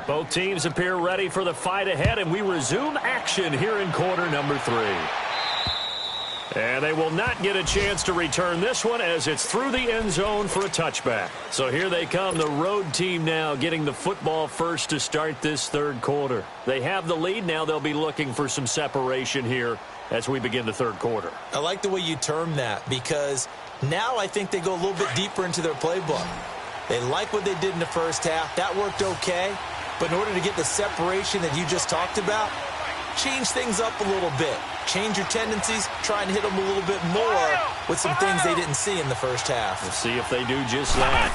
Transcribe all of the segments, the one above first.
Both teams appear ready for the fight ahead, and we resume action here in quarter number 3. And they will not get a chance to return this one as it's through the end zone for a touchback. So here they come, the road team now getting the football first to start this third quarter. They have the lead. Now they'll be looking for some separation here as we begin the third quarter. I like the way you term that, because now I think they go a little bit deeper into their playbook. They like what they did in the first half. That worked okay. But in order to get the separation that you just talked about, change things up a little bit. Change your tendencies, try and hit them a little bit more with some things they didn't see in the first half. We'll see if they do just that.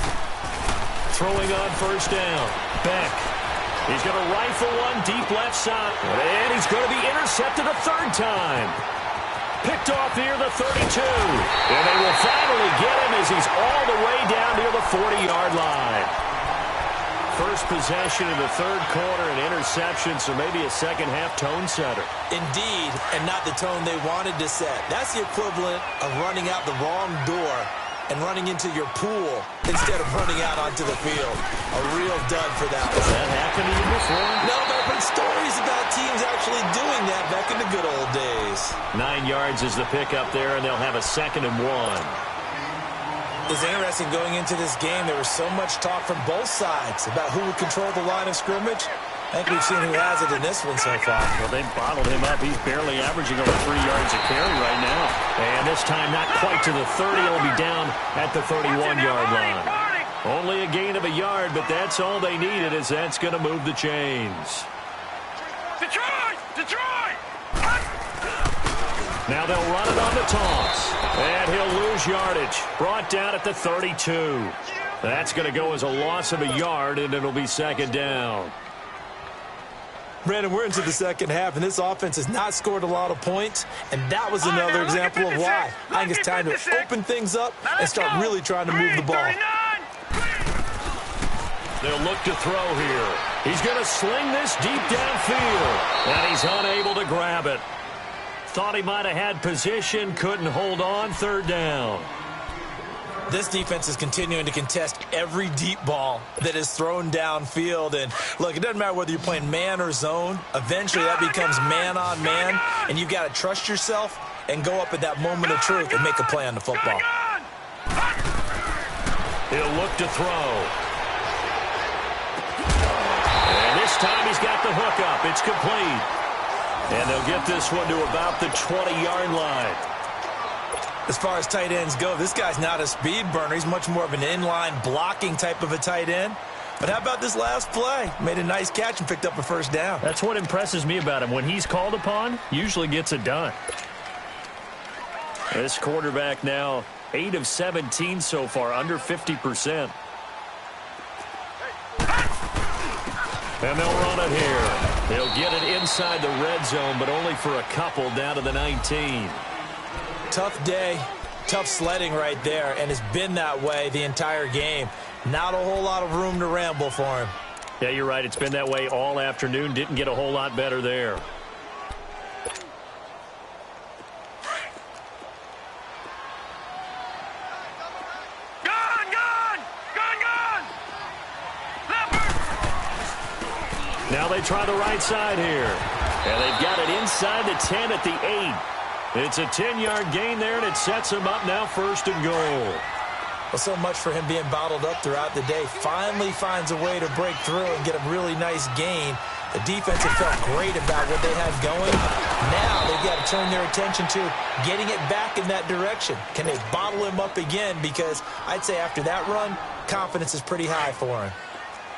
Throwing on first down. Beck. He's going to rifle one deep left side. And he's going to be intercepted a third time. Picked off near the 32. And they will finally get him as he's all the way down near the 40-yard line. First possession of the third quarter, an interception, so maybe a second-half tone setter. Indeed, and not the tone they wanted to set. That's the equivalent of running out the wrong door and running into your pool instead of running out onto the field. A real dud for that one. Has that happened to you before? No, but I've heard stories about teams actually doing that back in the good old days. 9 yards is the pickup there, and they'll have a 2nd and 1. It's interesting going into this game. There was so much talk from both sides about who would control the line of scrimmage. I think we've seen who has it in this one so far. Well, they've bottled him up. He's barely averaging over 3 yards a carry right now. And this time not quite to the 30. He'll be down at the 31-yard line. Only a gain of a yard, but that's all they needed, as that's going to move the chains. Detroit! Detroit! Now they'll run it on the toss. And he'll lose yardage. Brought down at the 32. That's going to go as a loss of a yard, and it'll be 2nd down. Brandon, we're into the second half, and this offense has not scored a lot of points, and that was another example of why. I think it's time to open things up and start really trying to move the ball. They'll look to throw here. He's going to sling this deep downfield, and he's unable to grab it. Thought he might have had position, couldn't hold on, 3rd down. This defense is continuing to contest every deep ball that is thrown downfield. And, look, it doesn't matter whether you're playing man or zone. Eventually that becomes man on man, and you've got to trust yourself and go up at that moment of truth and make a play on the football. He'll look to throw. And this time he's got the hook up. It's complete. And they'll get this one to about the 20-yard line. As far as tight ends go, this guy's not a speed burner. He's much more of an inline blocking type of a tight end. But how about this last play? Made a nice catch and picked up a 1st down. That's what impresses me about him. When he's called upon, usually gets it done. This quarterback now 8 of 17 so far, under 50%. And they'll run it here. They'll get it inside the red zone, but only for a couple, down to the 19. Tough day, tough sledding right there, and it's been that way the entire game. Not a whole lot of room to ramble for him. Yeah, you're right. It's been that way all afternoon. Didn't get a whole lot better there. Now they try the right side here. And they've got it inside the 10 at the 8. It's a 10-yard gain there, and it sets them up now 1st and goal. Well, so much for him being bottled up throughout the day. Finally finds a way to break through and get a really nice gain. The defense have felt great about what they had going. Now they've got to turn their attention to getting it back in that direction. Can they bottle him up again? Because I'd say after that run, confidence is pretty high for him.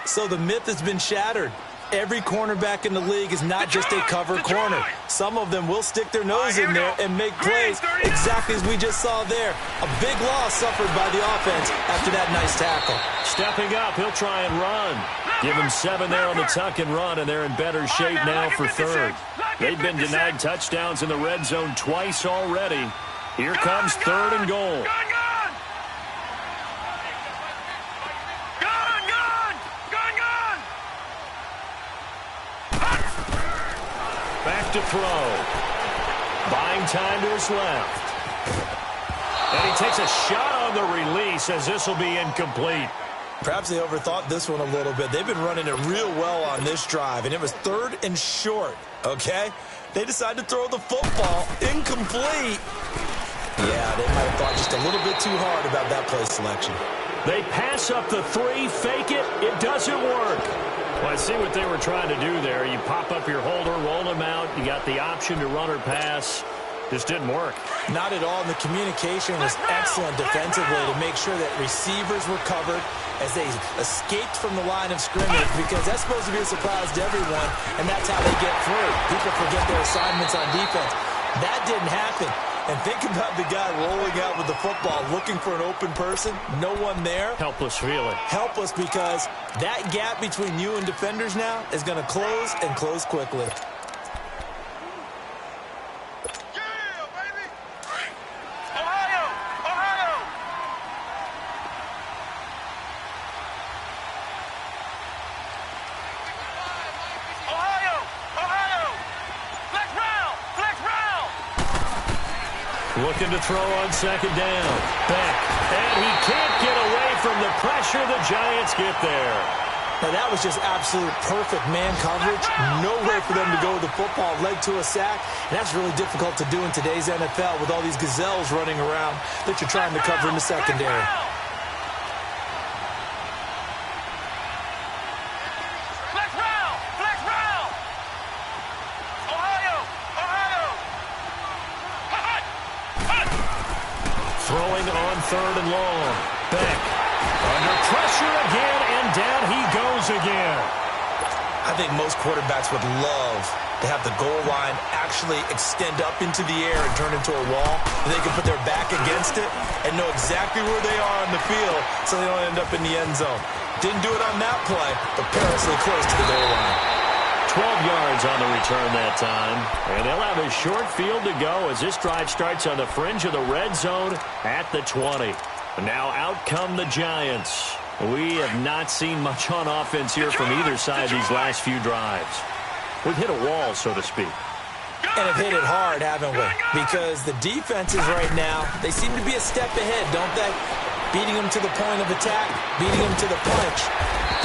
So the myth has been shattered. Every cornerback in the league is not just a cover corner. Some of them will stick their nose in there and make plays exactly as we just saw there. A big loss suffered by the offense after that nice tackle. Stepping up, he'll try and run. Give him 7 there on the tuck and run, and they're in better shape now for 3rd. They've been denied touchdowns in the red zone twice already. Here comes 3rd and goal. Back to throw. Buying time to his left. And he takes a shot on the release as this will be incomplete. Perhaps they overthought this one a little bit. They've been running it real well on this drive, and it was 3rd and short, okay? They decided to throw the football incomplete. Yeah, they might have thought just a little bit too hard about that play selection. They pass up the 3, fake it. It doesn't work. Well, I see what they were trying to do there. You pop up your holder, roll him out. You got the option to run or pass. This didn't work. Not at all. And the communication was excellent defensively to make sure that receivers were covered as they escaped from the line of scrimmage, because that's supposed to be a surprise to everyone, and that's how they get through. People forget their assignments on defense. That didn't happen. And think about the guy rolling out with the football, looking for an open person. No one there. Helpless feeling. Helpless, because that gap between you and defenders now is going to close, and close quickly. Yeah, baby! Ohio! Ohio! Ohio! Ohio! Flex round! Flex round! Looking to throw on 2nd down. Beck. And he can't get away from the pressure. The Giants get there. Now, that was just absolute perfect man coverage. Nowhere for them to go with the football. Led to a sack. And that's really difficult to do in today's NFL with all these gazelles running around that you're trying to cover in the secondary. Flex round! Flex round! Ohio! Ohio! Hut! Hut! Throwing on 3rd and long. Beck. Under pressure again, and down he goes again. I think most quarterbacks would love to have the goal line actually extend up into the air and turn into a wall. They can put their back against it and know exactly where they are on the field so they don't end up in the end zone. Didn't do it on that play, but perilously close to the goal line. 12 yards on the return that time. And they'll have a short field to go as this drive starts on the fringe of the red zone at the 20. Now out come the Giants. We have not seen much on offense here from either side these last few drives. We've hit a wall, so to speak. And have hit it hard, haven't we? Because the defenses right now, they seem to be a step ahead, don't they? Beating them to the point of attack, beating them to the punch.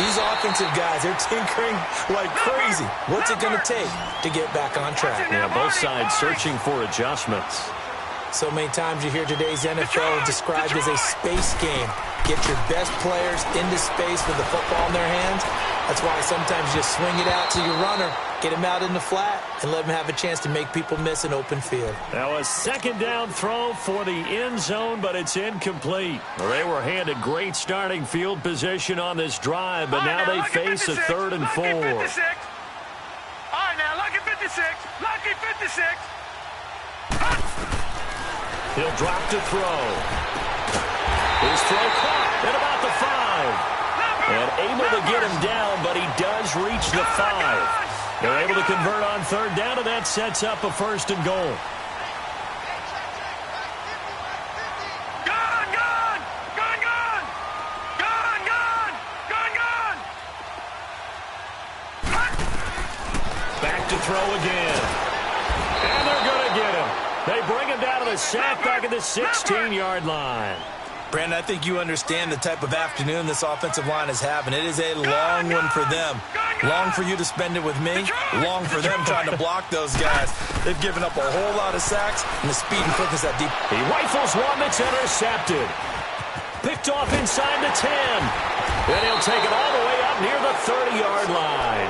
These offensive guys, they're tinkering like crazy. What's it going to take to get back on track? Yeah, both sides searching for adjustments. So many times you hear today's NFL described as a space game. Get your best players into space with the football in their hands. That's why sometimes you just swing it out to your runner, get him out in the flat, and let him have a chance to make people miss an open field. Now a 2nd down throw for the end zone, but it's incomplete. Well, they were handed great starting field position on this drive, but now they face a 3rd and 4. All right, now, lucky 56. Lucky 56. He'll drop to throw. His throw caught at about the 5. And able to get him down, but he does reach the 5. They're able to convert on 3rd down, and that sets up a 1st and goal. Gun, gun! Gun, gun! Gun, gun! Gun, gun! Back to throw again. And they're going to get him. They bring him down to the sack back at the 16-yard line. Brandon, I think you understand the type of afternoon this offensive line is having. It is a long one for them. Long for you to spend it with me. Long for them trying to block those guys. They've given up a whole lot of sacks, and the speed and quickness that deep. He rifles one that's intercepted. Picked off inside the 10. Then he'll take it all the way up near the 30-yard line.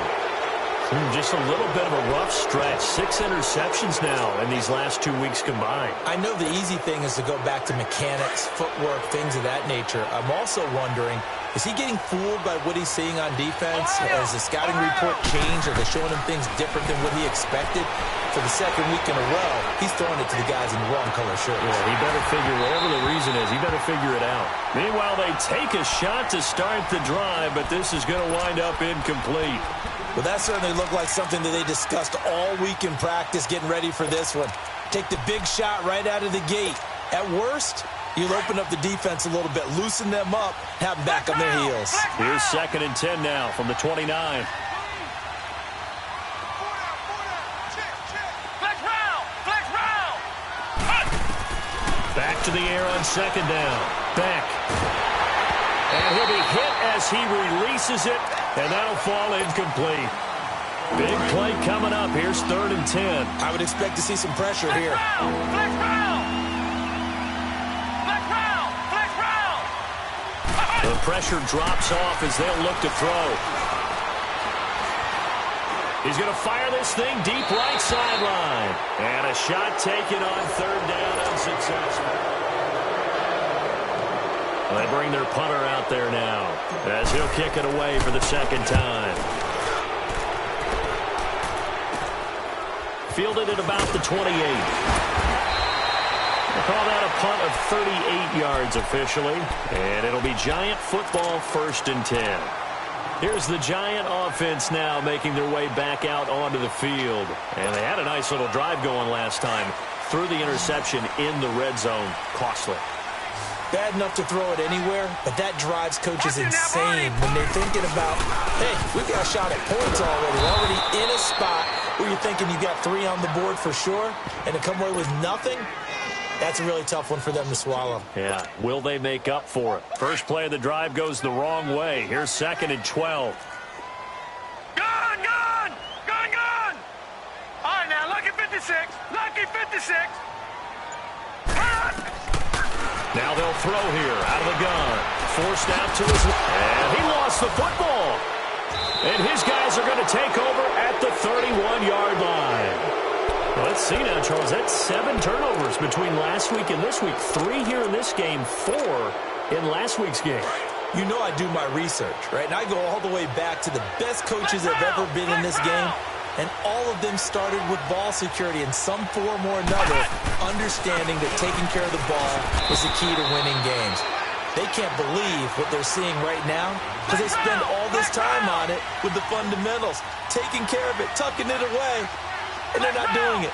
Just a little bit of a rough stretch. 6 interceptions now in these last 2 weeks combined. I know the easy thing is to go back to mechanics, footwork, things of that nature. I'm also wondering, is he getting fooled by what he's seeing on defense? Has the scouting report changed? Are they showing him things different than what he expected? For the 2nd week in a row, he's throwing it to the guys in the wrong color shirts. Yeah, he better figure, whatever the reason is, he better figure it out. Meanwhile, they take a shot to start the drive, but this is going to wind up incomplete. Well, that certainly looked like something that they discussed all week in practice, getting ready for this one. Take the big shot right out of the gate. At worst, you'll open up the defense a little bit, loosen them up, have them back on their heels. Here's 2nd and 10 now from the 29. Back to the air on 2nd down. Beck. And he'll be hit as he releases it, and that'll fall incomplete. Big play coming up. Here's 3rd and 10. I would expect to see some pressure here. Flex round! Flex round! Flex round! The pressure drops off as they'll look to throw. He's going to fire this thing deep right sideline. And a shot taken on 3rd down, unsuccessful. They bring their punter out there now as he'll kick it away for the 2nd time. Fielded at about the 28. We'll call that a punt of 38 yards officially. And it'll be Giant football, 1st and 10. Here's the Giant offense now making their way back out onto the field. And they had a nice little drive going last time. Threw the interception in the red zone. Costly. Bad enough to throw it anywhere, but that drives coaches insane when they're thinking about, hey, we've got a shot at points already. We're already in a spot where you're thinking you got 3 on the board for sure, and to come away with nothing, that's a really tough one for them to swallow. Yeah, will they make up for it? First play of the drive goes the wrong way. Here's 2nd and 12. Gun! Gun! Gun! Gun! All right, now, lucky 56. Lucky 56. Now they'll throw here out of the gun. Forced out to his left. And he lost the football. And his guys are going to take over at the 31-yard line. Let's see now, Charles. That's 7 turnovers between last week and this week. 3 here in this game, 4 in last week's game. You know I do my research, right? And I go all the way back to the best coaches that have ever been in this game. And all of them started with ball security in some form or another, understanding that taking care of the ball is the key to winning games. They can't believe what they're seeing right now because they spend all this time on it with the fundamentals, taking care of it, tucking it away, and they're not doing it.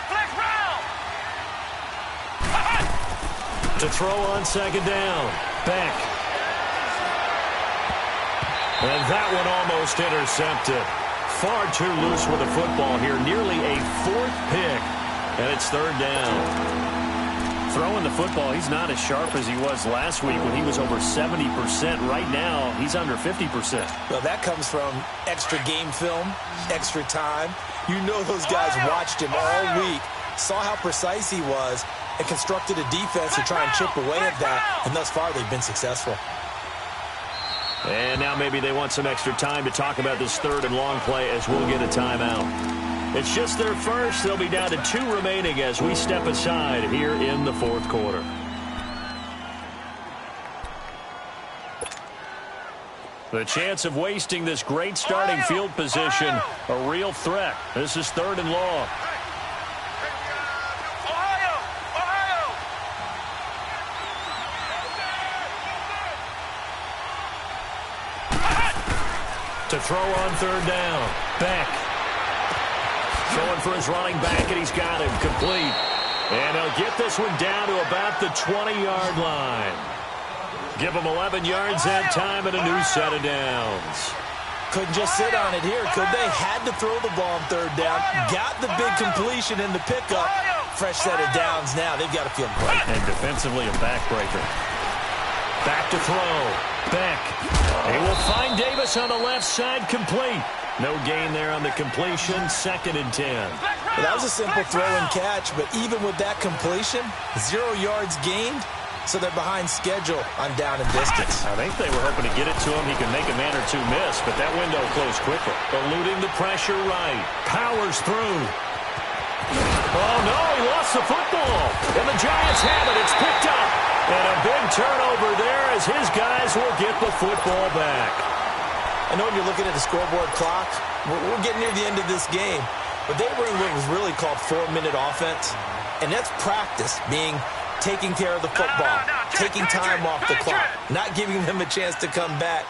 To throw on 2nd down, Beck. And that one almost intercepted. Far too loose with the football here. Nearly a 4th pick. And it's 3rd down. Throwing the football, he's not as sharp as he was last week when he was over 70%. Right now, he's under 50%. Well, that comes from extra game film, extra time. You know those guys watched him all week, saw how precise he was, and constructed a defense to try and chip away at that. And thus far, they've been successful. And now maybe they want some extra time to talk about this 3rd and long play as we'll get a timeout. It's just their first. They'll be down to 2 remaining as we step aside here in the 4th quarter. The chance of wasting this great starting field position, a real threat. This is 3rd and long. To throw on 3rd down. Beck. Throwing for his running back, and he's got him complete. And he'll get this one down to about the 20-yard line. Give him 11 yards that time and a new set of downs. Couldn't just sit on it here, could they? Had to throw the ball on 3rd down. Got the big completion in the pickup. Fresh set of downs now. They've got to feel great. And defensively, a backbreaker. Back to throw. Beck. He will find Davis on the left side, complete. No gain there on the completion. 2nd and 10. Well, that was a simple throw and catch, but even with that completion, 0 yards gained, so they're behind schedule on down and distance. I think they were hoping to get it to him. He can make a man or 2 miss, but that window closed quickly. Eluding the pressure right. Powers through. Oh, no, he lost the football. And the Giants have it. It's picked up. And a big turnover there as his guys will get the football back. I know when you're looking at the scoreboard clock, we're getting near the end of this game, but they were in what was really called 4-minute offense, and that's practice, being taking care of the football, taking time off the clock, not giving them a chance to come back.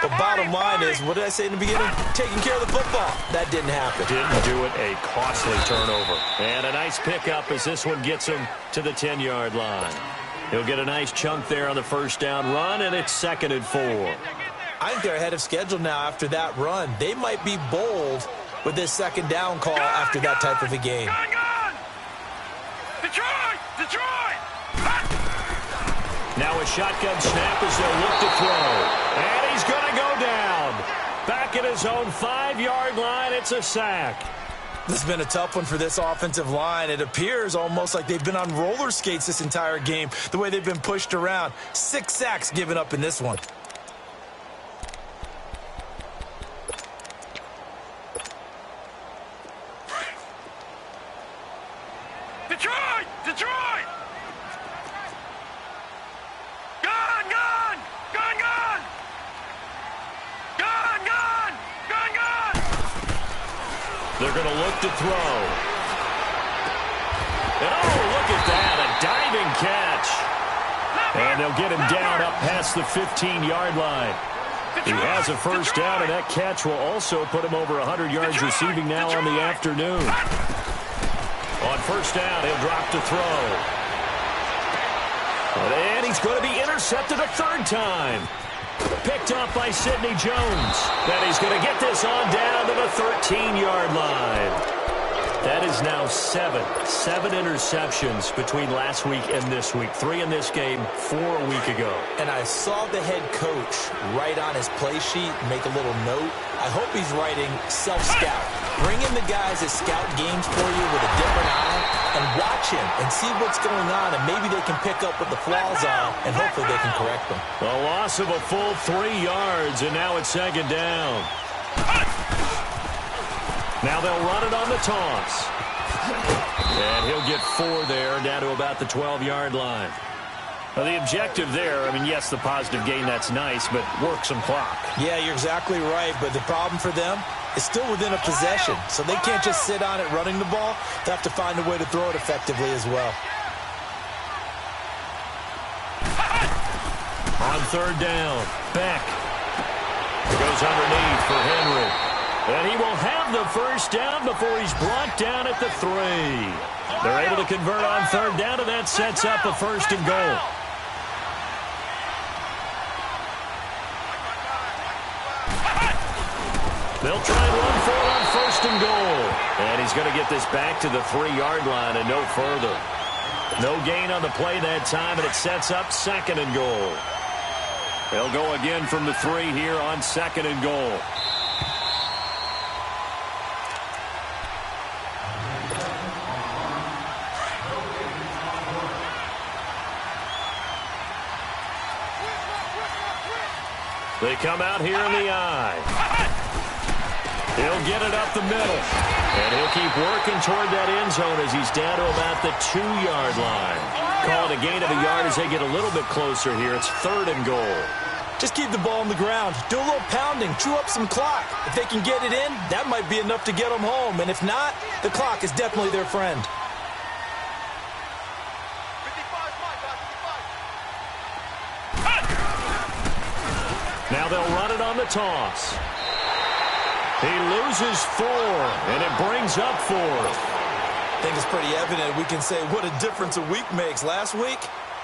The bottom line is, what did I say in the beginning? Taking care of the football. That didn't happen. Didn't do it. A costly turnover. And a nice pickup as this one gets him to the 10-yard line. He'll get a nice chunk there on the first down run, and it's 2nd and 4. I think they're ahead of schedule now after that run. They might be bold with this 2nd down call after that type of a game. Detroit! Detroit! Now a shotgun snap as they'll look to throw. And he's going to go down. Back at his own 5-yard line, it's a sack. This has been a tough one for this offensive line. It appears almost like they've been on roller skates this entire game, the way they've been pushed around. 6 sacks given up in this one. Detroit! Detroit! Gun! Gun! Gun! Gun! Gun! Gun! Gun! Gun! They're going to look to throw. And oh, look at that, a diving catch. And they'll get him down up past the 15-yard line. He has a first down, and that catch will also put him over 100 yards receiving now on the afternoon. On first down, he'll drop to throw. And he's going to be intercepted a third time. Picked off by Sidney Jones. Then he's going to get this on down to the 13-yard line. That is now 7 interceptions between last week and this week. 3 in this game, 4 a week ago. And I saw the head coach write on his play sheet, make a little note. I hope he's writing self-scout. Bring in the guys that scout games for you with a different eye and watch him and see what's going on, and maybe they can pick up what the flaws are, and hopefully they can correct them. A loss of a full 3 yards, and now it's second down. Now they'll run it on the toss. And he'll get 4 there, down to about the 12-yard line. Well, the objective there, I mean, yes, the positive gain, that's nice, but work some clock. Yeah, you're exactly right, but the problem for them is still within a possession, so they can't just sit on it running the ball. They have to find a way to throw it effectively as well. On third down, Beck goes underneath for Henry. And he will have the first down before he's brought down at the 3. They're able to convert on third down, and that sets up a first and goal. They'll try and run for it on first and goal. And he's going to get this back to the 3-yard line and no further. No gain on the play that time, and it sets up second and goal. They'll go again from the 3 here on second and goal. They come out here in the eye. He'll get it up the middle. And he'll keep working toward that end zone as he's down to about the 2-yard line. Call it a gain of a yard as they get a little bit closer here. It's third and goal. Just keep the ball on the ground. Do a little pounding. Chew up some clock. If they can get it in, that might be enough to get them home. And if not, the clock is definitely their friend. Now they'll run it on the toss. He loses 4, and it brings up 4. I think it's pretty evident. We can say what a difference a week makes. Last week,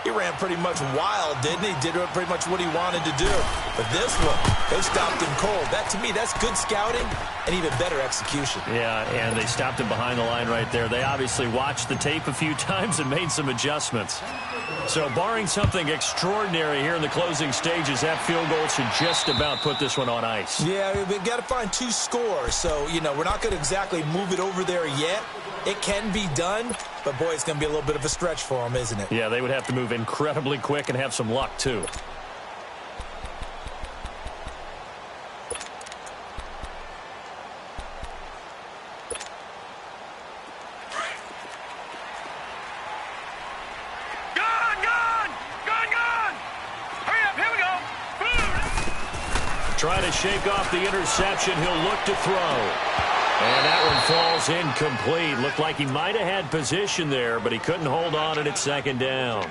he ran pretty much wild, didn't he? Did pretty much what he wanted to do. But this one, they stopped him cold. That, to me, that's good scouting and even better execution. Yeah, and they stopped him behind the line right there. They obviously watched the tape a few times and made some adjustments. So barring something extraordinary here in the closing stages, that field goal should just about put this one on ice. Yeah, we've got to find 2 scores. So, you know, we're not going to exactly move it over there yet. It can be done, but, boy, it's going to be a little bit of a stretch for them, isn't it? Yeah, they would have to move incredibly quick and have some luck, too. Trying to shake off the interception. He'll look to throw. And that one falls incomplete. Looked like he might have had position there, but he couldn't hold on it at second down.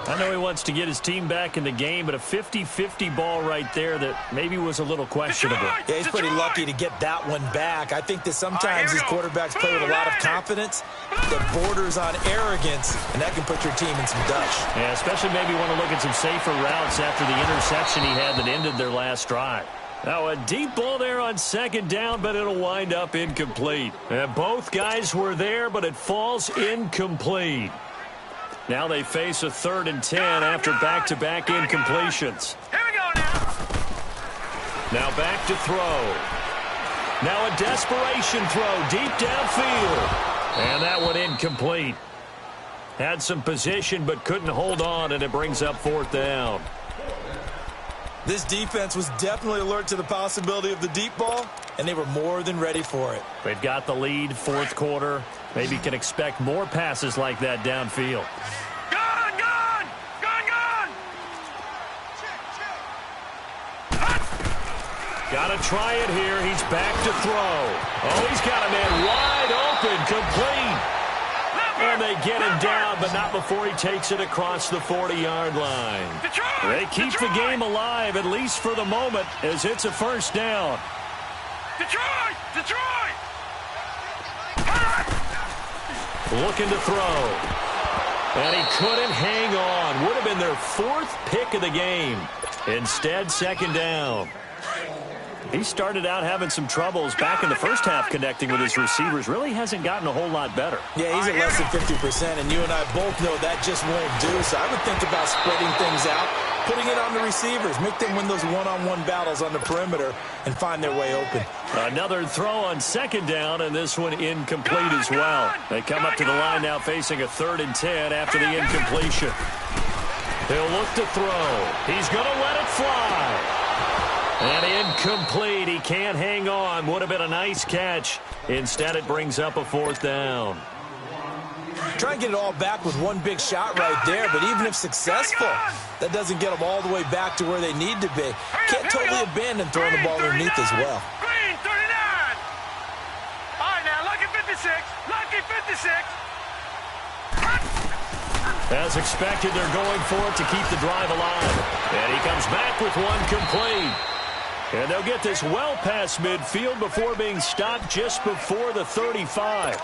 I know he wants to get his team back in the game, but a 50-50 ball right there that maybe was a little questionable. Yeah, he's pretty lucky to get that one back. I think that sometimes these quarterbacks play with a lot of confidence that borders on arrogance, and that can put your team in some dutch. Yeah, especially maybe want to look at some safer routes after the interception he had that ended their last drive. Now, a deep ball there on second down, but it'll wind up incomplete. And both guys were there, but it falls incomplete. Now they face a 3rd and 10 after back-to-back incompletions. Here we go now. Now back to throw. Now a desperation throw deep downfield. And that one incomplete. Had some position but couldn't hold on, and it brings up 4th down. This defense was definitely alert to the possibility of the deep ball, and they were more than ready for it. They've got the lead, 4th quarter. Maybe can expect more passes like that downfield. Gone, gone, gone, gone. Got to try it here. He's back to throw. Oh, he's got a man wide open, complete. And they get him down, but not before he takes it across the 40-yard line. They keep the game alive, at least for the moment, as it's a 1st down. Detroit! Detroit! Looking to throw. And he couldn't hang on. Would have been their 4th pick of the game. Instead, 2nd down. He started out having some troubles back in the first half connecting with his receivers. Really hasn't gotten a whole lot better. Yeah, he's at less than 50%, and you and I both know that just won't do. So I would think about spreading things out, putting it on the receivers, make them win those one-on-one battles on the perimeter and find their way open. Another throw on 2nd down, and this one incomplete as well. They come up to the line now facing a 3rd and 10 after the incompletion. He'll look to throw. He's going to let it fly. And incomplete. He can't hang on. Would have been a nice catch. Instead, it brings up a 4th down. Try and get it all back with one big shot right there, but even if successful, that doesn't get them all the way back to where they need to be. Can't totally abandon throwing the ball underneath as well. Green 39. All right, now, lucky 56. Lucky 56. As expected, they're going for it to keep the drive alive. And he comes back with one complete. And they'll get this well past midfield before being stopped just before the 35.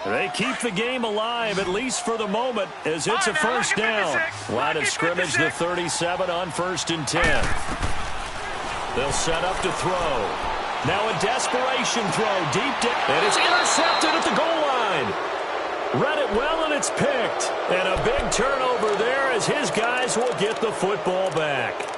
They keep the game alive, at least for the moment, as it's a 1st down. Line of scrimmage, the 37 on 1st and 10. They'll set up to throw. Now a desperation throw deep down. And it's intercepted at the goal line. Read it well, and it's picked. And a big turnover there as his guys will get the football back.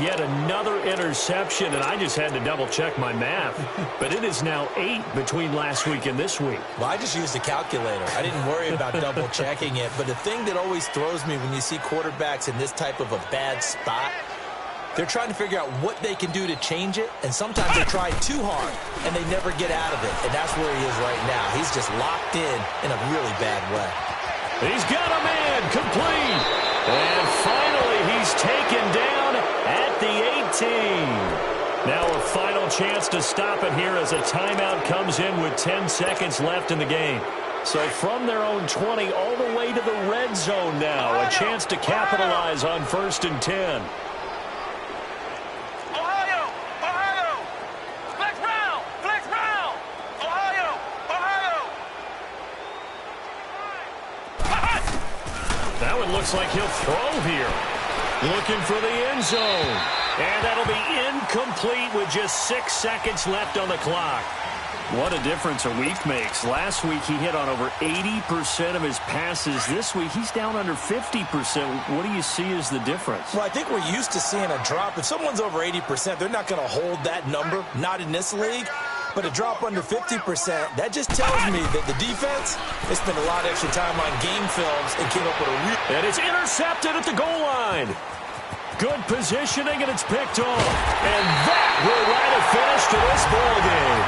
Yet another interception, and I just had to double-check my math. But it is now 8 between last week and this week. Well, I just used a calculator. I didn't worry about double-checking it. But the thing that always throws me when you see quarterbacks in this type of a bad spot, they're trying to figure out what they can do to change it, and sometimes they try too hard, and they never get out of it. And that's where he is right now. He's just locked in a really bad way. He's got a man complete. And finally, he's taken down at the 18. Now a final chance to stop it here as a timeout comes in with 10 seconds left in the game. So from their own 20 all the way to the red zone now. A chance to capitalize on 1st and 10. That one looks like he'll throw here. Looking for the end zone. And that'll be incomplete with just 6 seconds left on the clock. What a difference a week makes. Last week he hit on over 80% of his passes. This week he's down under 50%. What do you see as the difference? Well, I think we're used to seeing a drop. If someone's over 80%, they're not going to hold that number. Not in this league. But a drop under 50%, that just tells me that the defense has spent a lot of extra time on game films and came up with a real... And it's intercepted at the goal line. Good positioning, and it's picked off. And that will write a finish to this ball game.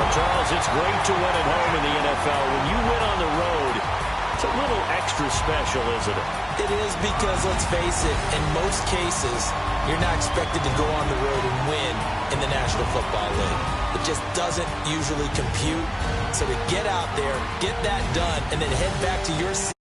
Well, Charles, it's great to win at home in the NFL. When you win on the road, it's a little extra special, isn't it? It is because, let's face it, in most cases, you're not expected to go on the road and win in the National Football League. It just doesn't usually compute. So to get out there, get that done, and then head back to your city.